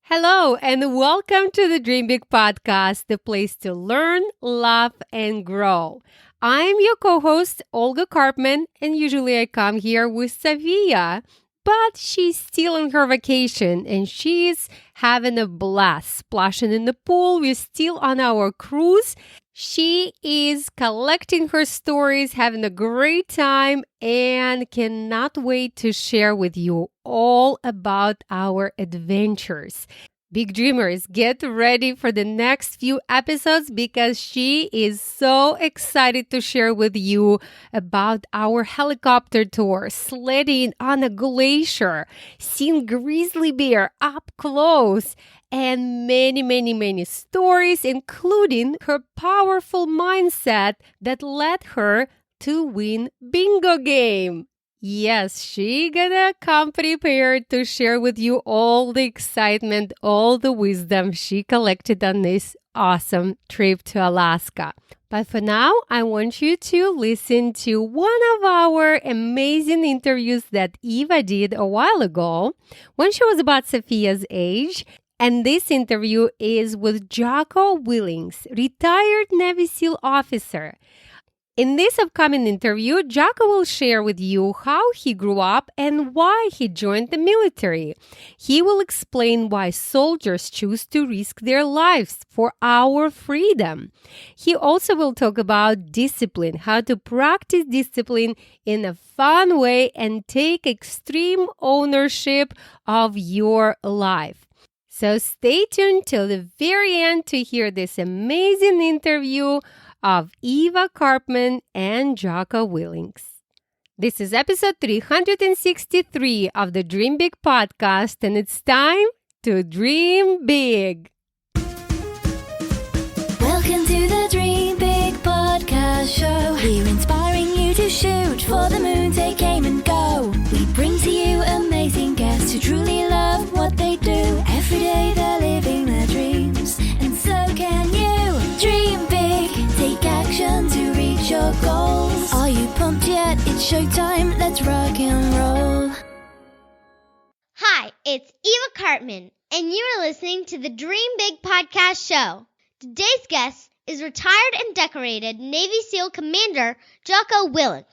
Hello, and welcome to the Dream Big podcast, the place to learn, laugh, and grow. I'm your co host, Olga Karpman, and usually I come here with Savia, but she's still on her vacation and she's having a blast splashing in the pool. We're still on our cruise. She is collecting her stories, having a great time, and cannot wait to share with you all about our adventures. Big Dreamers, get ready for the next few episodes because she is so excited to share with you about our helicopter tour, sledding on a glacier, seeing grizzly bear up close, and many stories, including her powerful mindset that led her to win bingo game. Yes, she gonna come prepared to share with you all the excitement, all the wisdom she collected on this awesome trip to Alaska. But for now, I want you to listen to one of our amazing interviews that Eva did a while ago when she was about Sophia's age. And this interview is with Jocko Willink, retired Navy SEAL officer. In this upcoming interview, Jocko will share with you how he grew up and why he joined the military. He will explain why soldiers choose to risk their lives for our freedom. He also will talk about discipline, how to practice discipline in a fun way and take extreme ownership of your life. So stay tuned till the very end to hear this amazing interview of Eva Karpman and Jocko Willink. This is episode 363 of the Dream Big podcast, and it's time to dream big. Welcome to the Dream Big podcast show. We're inspiring you to shoot for the moon, take aim and go. We bring to you amazing guests who truly love what they do. Every day they're living their dreams, and so can you. Dream big, take action to reach your goals. Are you pumped yet? It's showtime, let's rock and roll. Hi, it's Eva Karpman, and you are listening to the Dream Big podcast show. Today's guest is retired and decorated Navy SEAL Commander Jocko Willink,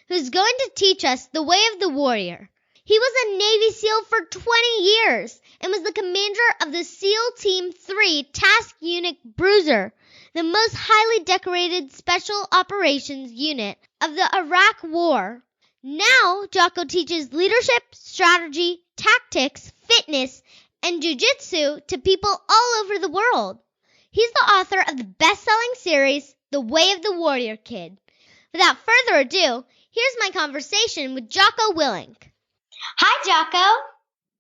who's going to teach us the way of the warrior. He was a Navy SEAL for 20 years and was the commander of the SEAL Team 3 Task Unit Bruiser, the most highly decorated special operations unit of the Iraq War. Now, Jocko teaches leadership, strategy, tactics, fitness, and jiu-jitsu to people all over the world. He's the author of the best-selling series, The Way of the Warrior Kid. Without further ado, here's my conversation with Jocko Willink. Hi, Jocko.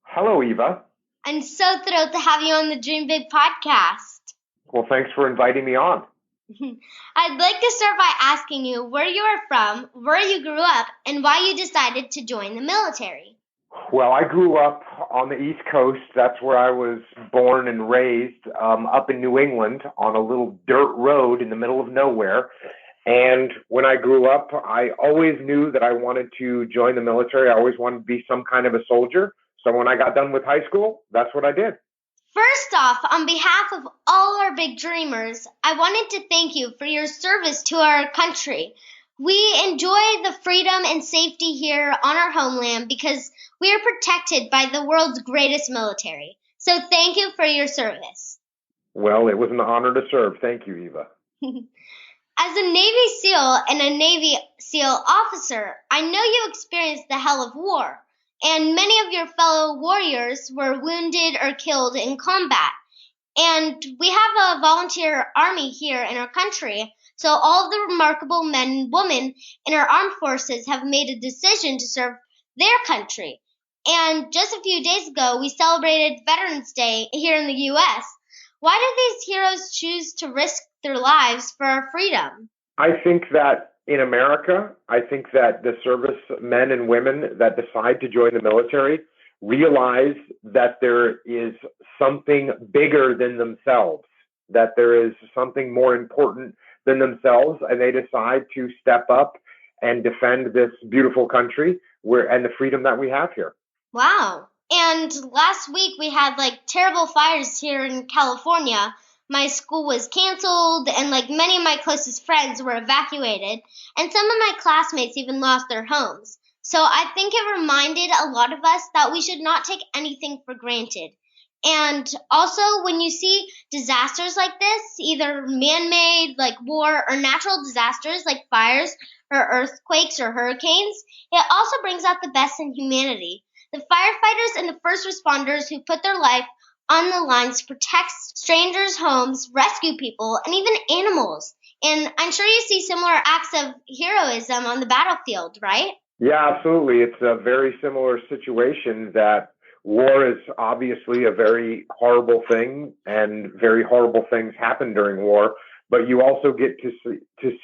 Hello, Eva. I'm so thrilled to have you on the Dream Big podcast. Well, thanks for inviting me on. I'd like to start by asking you where you are from, where you grew up, and why you decided to join the military. Well, I grew up on the East Coast. That's where I was born and raised, up in New England on a little dirt road in the middle of nowhere. And when I grew up, I always knew that I wanted to join the military. I always wanted to be some kind of a soldier. So when I got done with high school, that's what I did. First off, on behalf of all our big dreamers, I wanted to thank you for your service to our country. We enjoy the freedom and safety here on our homeland because we are protected by the world's greatest military. So thank you for your service. Well, it was an honor to serve. Thank you, Eva. As a Navy SEAL and a Navy SEAL officer, I know you experienced the hell of war, and many of your fellow warriors were wounded or killed in combat. And we have a volunteer army here in our country, so all of the remarkable men and women in our armed forces have made a decision to serve their country. And just a few days ago, we celebrated Veterans Day here in the U.S. Why did these heroes choose to risk their lives for our freedom? I think that in America, I think that the service men and women that decide to join the military realize that there is something bigger than themselves, that there is something more important than themselves, and they decide to step up and defend this beautiful country and the freedom that we have here. Wow. And last week we had terrible fires here in California. My school was canceled and many of my closest friends were evacuated, and some of my classmates even lost their homes. So I think it reminded a lot of us that we should not take anything for granted. And also, when you see disasters like this, either man-made like war or natural disasters like fires or earthquakes or hurricanes, it also brings out the best in humanity. The firefighters and the first responders who put their life on the lines to protect strangers' homes, rescue people, and even animals. And I'm sure you see similar acts of heroism on the battlefield, right? Yeah, absolutely. It's a very similar situation that war is obviously a very horrible thing, and very horrible things happen during war. But you also get to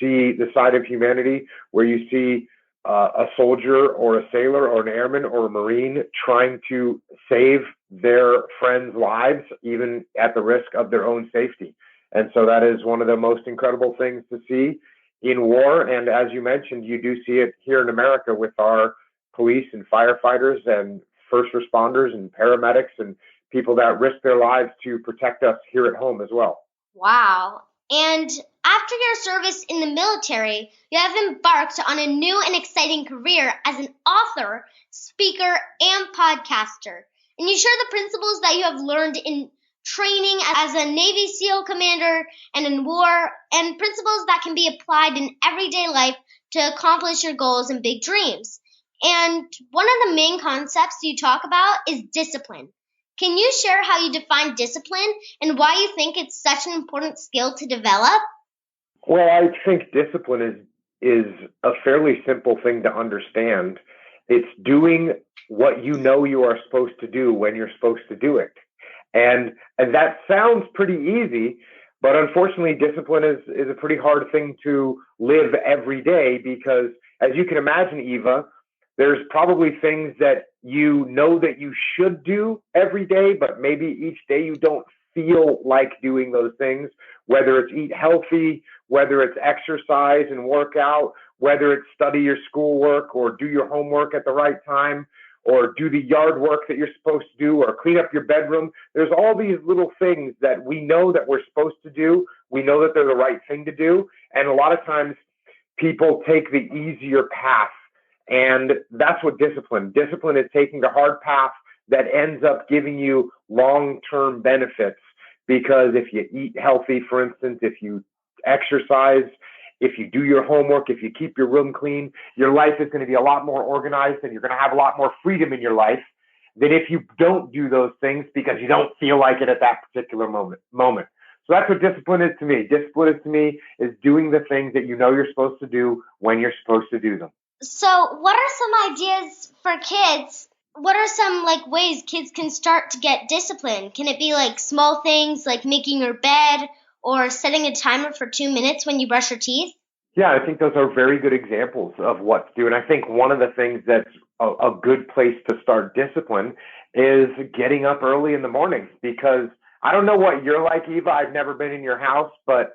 see the side of humanity where you see a soldier or a sailor or an airman or a Marine trying to save their friends' lives, even at the risk of their own safety. And so that is one of the most incredible things to see in war. And as you mentioned, you do see it here in America with our police and firefighters and first responders and paramedics and people that risk their lives to protect us here at home as well. Wow. And after your service in the military, you have embarked on a new and exciting career as an author, speaker, and podcaster. And you share the principles that you have learned in training as a Navy SEAL commander and in war, and principles that can be applied in everyday life to accomplish your goals and big dreams. And one of the main concepts you talk about is discipline. Can you share how you define discipline and why you think it's such an important skill to develop? Well, I think discipline is a fairly simple thing to understand. It's doing what you know you are supposed to do when you're supposed to do it. And that sounds pretty easy, but unfortunately, discipline is a pretty hard thing to live every day because, as you can imagine, Eva, there's probably things that you know that you should do every day, but maybe each day you don't feel like doing those things, whether it's eat healthy, whether it's exercise and work out, whether it's study your schoolwork or do your homework at the right time, or do the yard work that you're supposed to do, or clean up your bedroom. There's all these little things that we know that we're supposed to do. We know that they're the right thing to do. And a lot of times people take the easier path. And that's what discipline is, taking the hard path that ends up giving you long-term benefits. Because if you eat healthy, for instance, if you exercise, if you do your homework, if you keep your room clean, your life is going to be a lot more organized and you're going to have a lot more freedom in your life than if you don't do those things because you don't feel like it at that particular moment. So that's what discipline is to me. Discipline is to me is doing the things that you know you're supposed to do when you're supposed to do them. So what are some ideas for kids? What are some ways kids can start to get discipline? Can it be small things like making your bed or setting a timer for 2 minutes when you brush your teeth? Yeah, I think those are very good examples of what to do. And I think one of the things that's a good place to start discipline is getting up early in the morning, because I don't know what you're like, Eva. I've never been in your house, but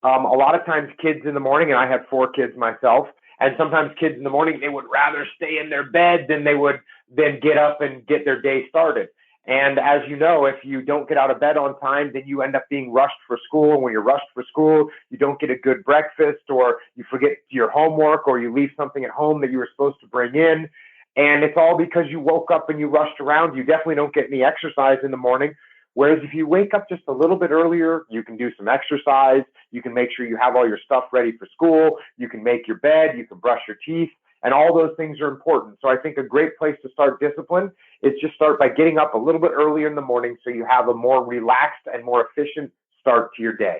a lot of times kids in the morning, and I have 4 kids myself, and sometimes kids in the morning, they would rather stay in their bed than they would then get up and get their day started. And as you know, if you don't get out of bed on time, then you end up being rushed for school. And when you're rushed for school, you don't get a good breakfast, or you forget your homework, or you leave something at home that you were supposed to bring in. And it's all because you woke up and you rushed around. You definitely don't get any exercise in the morning. Whereas if you wake up just a little bit earlier, you can do some exercise. You can make sure you have all your stuff ready for school. You can make your bed. You can brush your teeth. And all those things are important. So I think a great place to start discipline is just start by getting up a little bit earlier in the morning so you have a more relaxed and more efficient start to your day.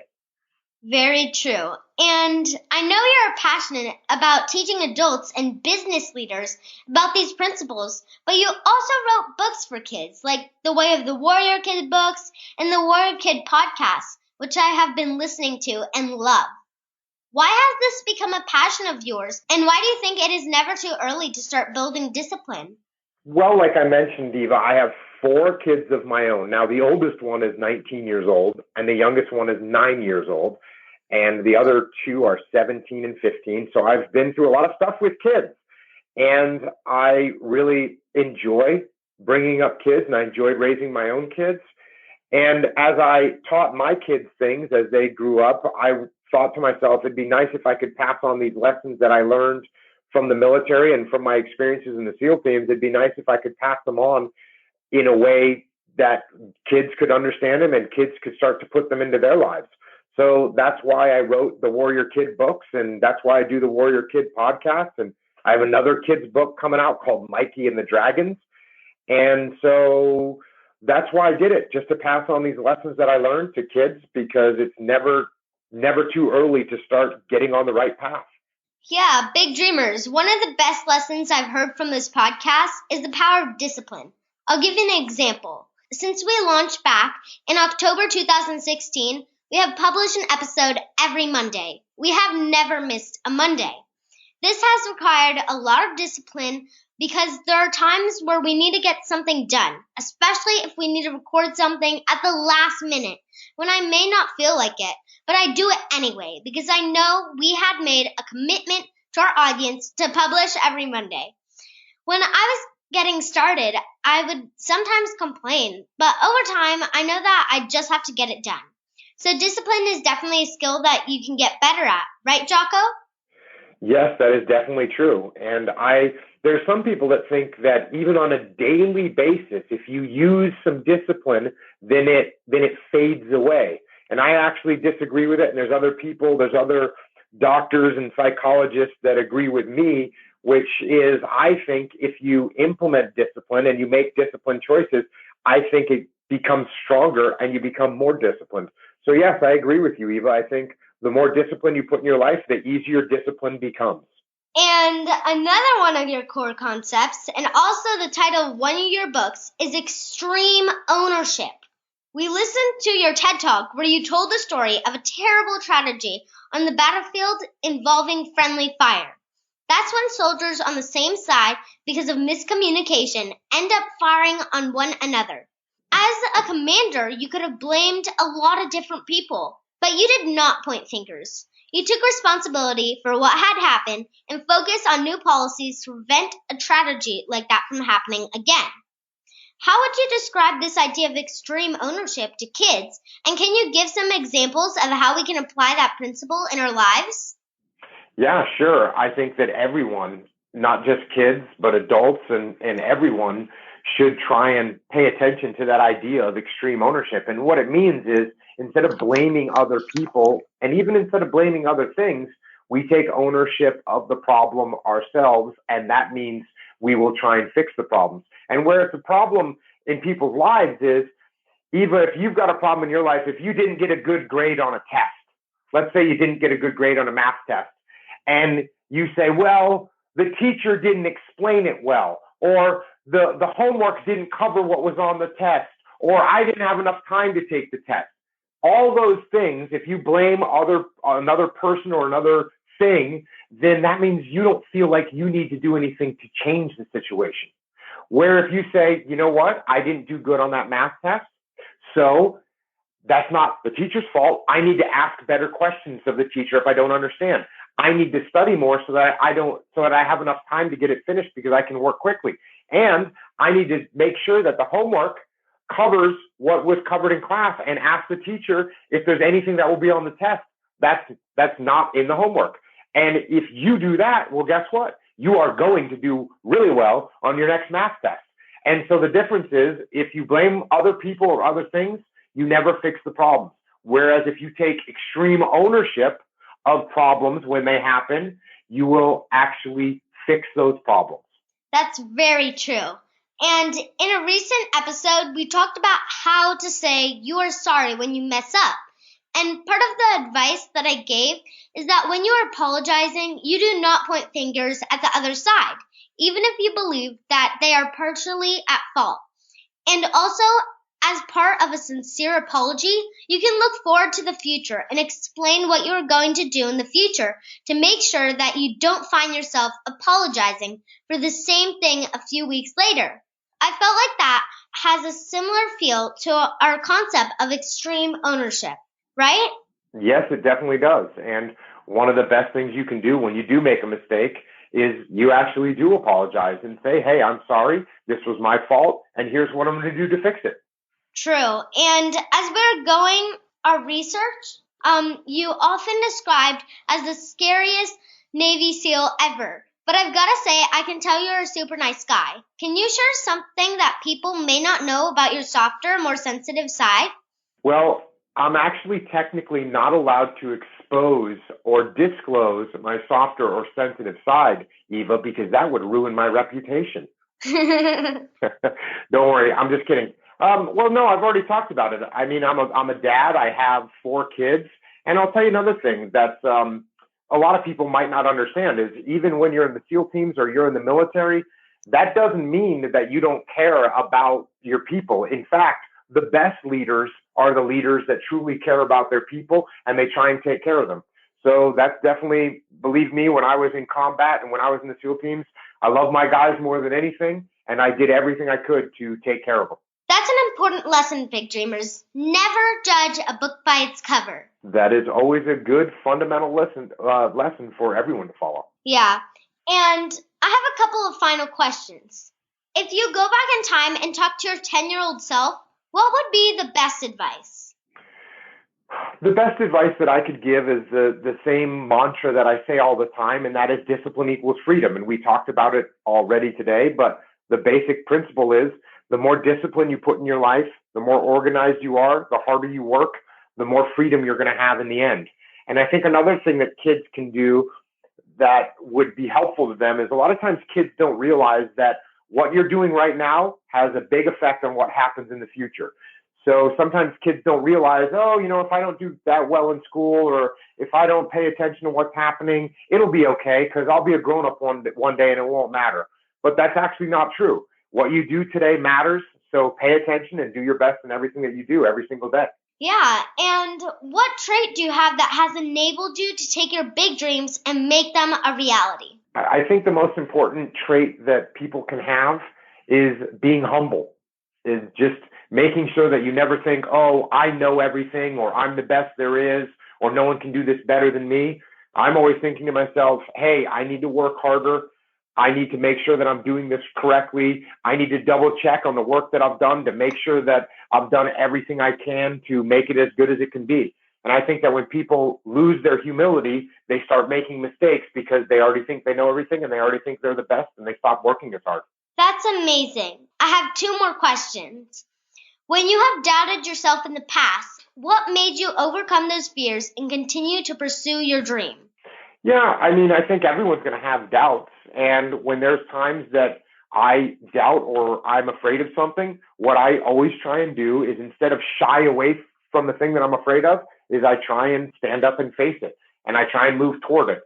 Very true. And I know you're passionate about teaching adults and business leaders about these principles, but you also wrote books for kids, like the Way of the Warrior Kid books and the Warrior Kid podcast, which I have been listening to and love. Why has this become a passion of yours, and why do you think it is never too early to start building discipline? Well, like I mentioned, Eva, I have 4 kids of my own. Now, the oldest one is 19 years old, and the youngest one is 9 years old, and the other 2 are 17 and 15. So I've been through a lot of stuff with kids, and I really enjoy bringing up kids, and I enjoyed raising my own kids. And as I taught my kids things as they grew up, I thought to myself, it'd be nice if I could pass on these lessons that I learned from the military and from my experiences in the SEAL teams. It'd be nice if I could pass them on in a way that kids could understand them and kids could start to put them into their lives. So that's why I wrote the Warrior Kid books, and that's why I do the Warrior Kid podcast. And I have another kids book coming out called Mikey and the Dragons. And so that's why I did it, just to pass on these lessons that I learned to kids, because it's never too early to start getting on the right path. Yeah, big dreamers. One of the best lessons I've heard from this podcast is the power of discipline. I'll give you an example. Since we launched back in October 2016, we have published an episode every Monday. We have never missed a Monday. This has required a lot of discipline because there are times where we need to get something done, especially if we need to record something at the last minute when I may not feel like it, but I do it anyway because I know we had made a commitment to our audience to publish every Monday. When I was getting started, I would sometimes complain, but over time, I know that I just have to get it done. So discipline is definitely a skill that you can get better at, right, Jocko? Yes, that is definitely true. And there's some people that think that even on a daily basis, if you use some discipline, then it fades away. And I actually disagree with it. And there's other doctors and psychologists that agree with me, which is, I think if you implement discipline and you make disciplined choices, I think it becomes stronger and you become more disciplined. So yes, I agree with you, Eva. I think the more discipline you put in your life, the easier discipline becomes. And another one of your core concepts, and also the title of one of your books, is extreme ownership. We listened to your TED Talk where you told the story of a terrible tragedy on the battlefield involving friendly fire. That's when soldiers on the same side, because of miscommunication, end up firing on one another. As a commander, you could have blamed a lot of different people, but you did not point fingers. You took responsibility for what had happened and focused on new policies to prevent a tragedy like that from happening again. How would you describe this idea of extreme ownership to kids? And can you give some examples of how we can apply that principle in our lives? Yeah, sure. I think that everyone, not just kids, but adults and everyone should try and pay attention to that idea of extreme ownership. And what it means is, instead of blaming other people, and even instead of blaming other things, we take ownership of the problem ourselves, and that means we will try and fix the problems. And where it's a problem in people's lives is, Eva, if you've got a problem in your life, if you didn't get a good grade on a test, let's say you didn't get a good grade on a math test, and you say, well, the teacher didn't explain it well, or the homework didn't cover what was on the test, or I didn't have enough time to take the test. All those things, if you blame another person or another thing, then that means you don't feel like you need to do anything to change the situation. Where if you say, you know what, I didn't do good on that math test, so that's not the teacher's fault. I need to ask better questions of the teacher if I don't understand. I need to study more so that I have enough time to get it finished because I can work quickly. And I need to make sure that the homework covers what was covered in class and ask the teacher if there's anything that will be on the test that's not in the homework. And if you do that, well, guess what? You are going to do really well on your next math test. And so the difference is, if you blame other people or other things, you never fix the problem. Whereas if you take extreme ownership of problems when they happen, you will actually fix those problems. That's very true. And in a recent episode, we talked about how to say you are sorry when you mess up. And part of the advice that I gave is that when you are apologizing, you do not point fingers at the other side, even if you believe that they are partially at fault. And also, as part of a sincere apology, you can look forward to the future and explain what you are going to do in the future to make sure that you don't find yourself apologizing for the same thing a few weeks later. I felt like that has a similar feel to our concept of extreme ownership, right? Yes, it definitely does. And one of the best things you can do when you do make a mistake is you actually do apologize and say, hey, I'm sorry, this was my fault, and here's what I'm going to do to fix it. True. And as we're going our research, you often described as the scariest Navy SEAL ever. But I've got to say, I can tell you're a super nice guy. Can you share something that people may not know about your softer, more sensitive side? Well, I'm actually technically not allowed to expose or disclose my softer or sensitive side, Eva, because that would ruin my reputation. Don't worry, I'm just kidding. Well, no, I've already talked about it. I mean, I'm a dad. I have 4 kids. And I'll tell you another thing that a lot of people might not understand is even when you're in the SEAL teams or you're in the military, that doesn't mean that you don't care about your people. In fact, the best leaders are the leaders that truly care about their people and they try and take care of them. So that's definitely, believe me, when I was in combat and when I was in the SEAL teams, I love my guys more than anything, and I did everything I could to take care of them. That's an important lesson, Big Dreamers. Never judge a book by its cover. That is always a good fundamental lesson for everyone to follow. Yeah, and I have a couple of final questions. If you go back in time and talk to your 10-year-old self, what would be the best advice? The best advice that I could give is the same mantra that I say all the time, and that is discipline equals freedom. And we talked about it already today, but the basic principle is the more discipline you put in your life, the more organized you are, the harder you work, the more freedom you're going to have in the end. And I think another thing that kids can do that would be helpful to them is a lot of times kids don't realize that what you're doing right now has a big effect on what happens in the future. So sometimes kids don't realize, if I don't do that well in school or if I don't pay attention to what's happening, it'll be okay because I'll be a grown-up one day and it won't matter. But that's actually not true. What you do today matters, so pay attention and do your best in everything that you do every single day. Yeah, and what trait do you have that has enabled you to take your big dreams and make them a reality? I think the most important trait that people can have is being humble, is just making sure that you never think, I know everything, or I'm the best there is, or no one can do this better than me. I'm always thinking to myself, hey, I need to work harder. I need to make sure that I'm doing this correctly. I need to double check on the work that I've done to make sure that I've done everything I can to make it as good as it can be. And I think that when people lose their humility, they start making mistakes because they already think they know everything and they already think they're the best and they stop working as hard. That's amazing. I have 2 more questions. When you have doubted yourself in the past, what made you overcome those fears and continue to pursue your dream? Yeah, I mean, I think everyone's going to have doubts. And when there's times that I doubt or I'm afraid of something, what I always try and do is instead of shy away from the thing that I'm afraid of, is I try and stand up and face it. And I try and move toward it.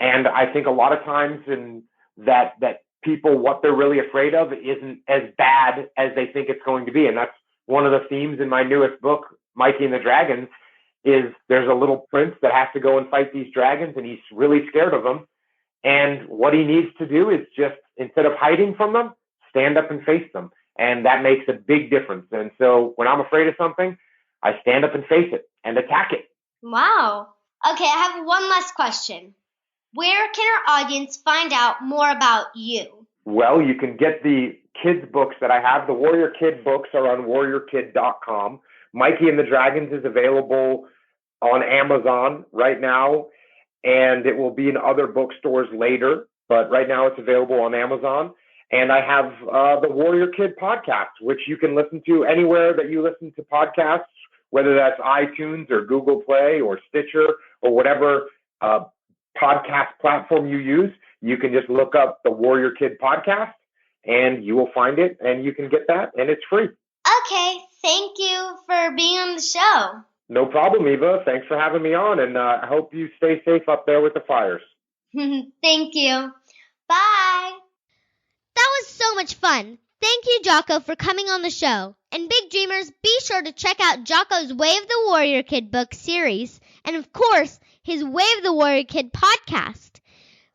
And I think a lot of times in that people, what they're really afraid of isn't as bad as they think it's going to be. And that's one of the themes in my newest book, Mikey and the Dragons, is there's a little prince that has to go and fight these dragons and he's really scared of them. And what he needs to do is just, instead of hiding from them, stand up and face them. And that makes a big difference. And so when I'm afraid of something, I stand up and face it and attack it. Wow. Okay, I have one last question. Where can our audience find out more about you? Well, you can get the kids' books that I have. The Warrior Kid books are on warriorkid.com. Mikey and the Dragons is available on Amazon right now, and it will be in other bookstores later, but right now it's available on Amazon. And I have the Warrior Kid podcast, which you can listen to anywhere that you listen to podcasts, whether that's iTunes or Google Play or Stitcher or whatever podcast platform you use. You can just look up the Warrior Kid podcast and you will find it and you can get that and it's free. Okay, thank you for being on the show. No problem, Eva. Thanks for having me on, and I hope you stay safe up there with the fires. Thank you. Bye. That was so much fun. Thank you, Jocko, for coming on the show. And Big Dreamers, be sure to check out Jocko's Way of the Warrior Kid book series, and of course, his Way of the Warrior Kid podcast.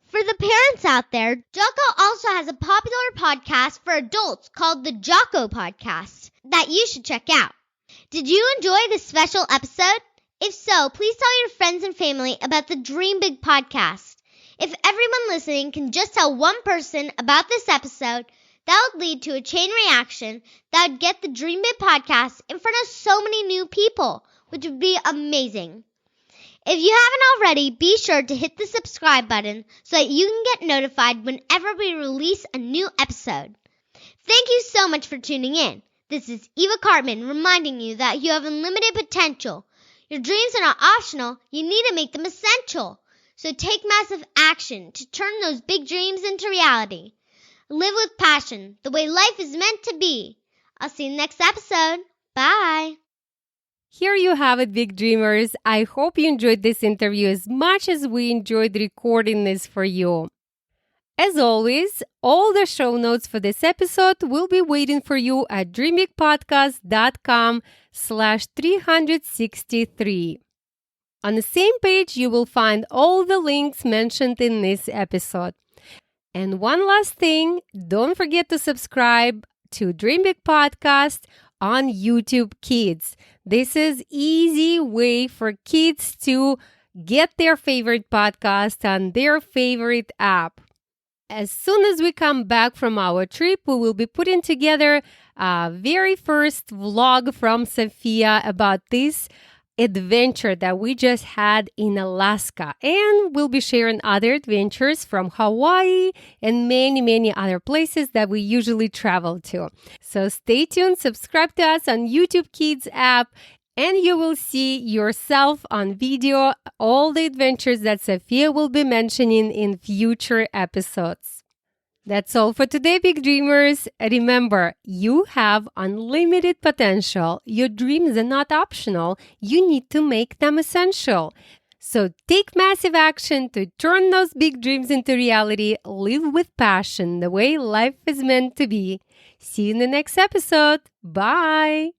For the parents out there, Jocko also has a popular podcast for adults called the Jocko Podcast that you should check out. Did you enjoy this special episode? If so, please tell your friends and family about the Dream Big podcast. If everyone listening can just tell one person about this episode, that would lead to a chain reaction that would get the Dream Big podcast in front of so many new people, which would be amazing. If you haven't already, be sure to hit the subscribe button so that you can get notified whenever we release a new episode. Thank you so much for tuning in. This is Eva Karpman reminding you that you have unlimited potential. Your dreams are not optional, you need to make them essential. So take massive action to turn those big dreams into reality. Live with passion, the way life is meant to be. I'll see you next episode. Bye. Here you have it, big dreamers. I hope you enjoyed this interview as much as we enjoyed recording this for you. As always, all the show notes for this episode will be waiting for you at dreambigpodcast.com/363. On the same page, you will find all the links mentioned in this episode. And one last thing, don't forget to subscribe to Dream Big Podcast on YouTube Kids. This is easy way for kids to get their favorite podcast on their favorite app. As soon as we come back from our trip, we will be putting together a very first vlog from Sophia about this adventure that we just had in Alaska. And we'll be sharing other adventures from Hawaii and many, many other places that we usually travel to. So stay tuned, subscribe to us on YouTube Kids app, and you will see yourself on video all the adventures that Sophia will be mentioning in future episodes. That's all for today, big dreamers. Remember, you have unlimited potential. Your dreams are not optional. You need to make them essential. So take massive action to turn those big dreams into reality. Live with passion, the way life is meant to be. See you in the next episode. Bye.